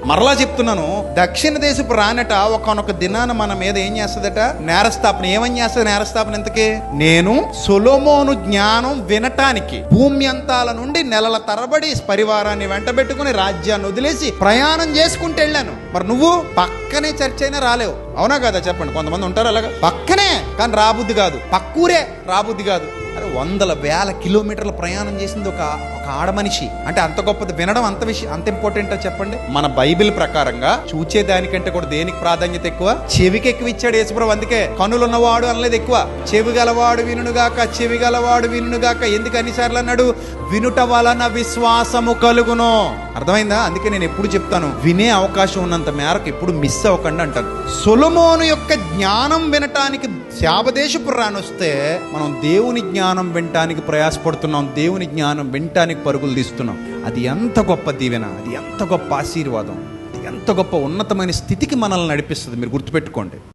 మరలా చెప్తున్నాను, దక్షిణ దేశపు రానట ఒకనొక దినాన మన మీద ఏం చేస్తుందట? నేరస్థాపన. ఏమని చేస్తుంది నేరస్థాపన? ఇంతకీ నేను సొలొమోను జ్ఞానం వినటానికి భూమి అంతాల నుండి నెలల తరబడి పరివారాన్ని వెంటబెట్టుకుని రాజ్యాన్ని వదిలేసి ప్రయాణం చేసుకుంటూ వెళ్ళాను. మరి నువ్వు పక్కనే చర్చ అయినా రాలేవు, అవునా కదా? చెప్పండి. కొంతమంది ఉంటారు అలాగా, పక్కనే కానీ రాబుద్ది కాదు, పక్కూరే రాబుద్ది కాదు. అరే, వందల వేల కిలోమీటర్ల ప్రయాణం చేసింది ఒక ఆడమనిషి అంటే అంత గొప్పది. వినడం అంత ఇంపార్టెంటా చెప్పండి? మన బైబిల్ ప్రకారంగా చూచే దానికంటే కూడా దేనికి ప్రాధాన్యత ఎక్కువ? చెవికి ఎక్కువ ఇచ్చాడు యేసుప్రభు. అందుకే కనులున్నవాడు అనలేదు ఎక్కువ, చెవి గలవాడు వినుగాక, చెవి గలవాడు వినుగాక. ఎందుకు అన్నిసార్లు అన్నాడు? వినుట వలన విశ్వాసము కలుగును. అర్థమైందా? అందుకే నేను ఎప్పుడు చెప్తాను, వినే అవకాశం ఉన్నంత మేరకు ఎప్పుడు మిస్ అవ్వకండి అంటాను. సొలొమోను యొక్క జ్ఞానం వినటానికి శాపదేశపు రానొస్తే మనం దేవుని జ్ఞానం వినటానికి ప్రయాసపడుతున్నాం, దేవుని జ్ఞానం వినటానికి పరుగులు తీస్తున్నాం. అది ఎంత గొప్ప దీవెన, అది ఎంత గొప్ప ఆశీర్వాదం, అది ఎంత గొప్ప ఉన్నతమైన స్థితికి మనల్ని నడిపిస్తుంది. మీరు గుర్తుపెట్టుకోండి.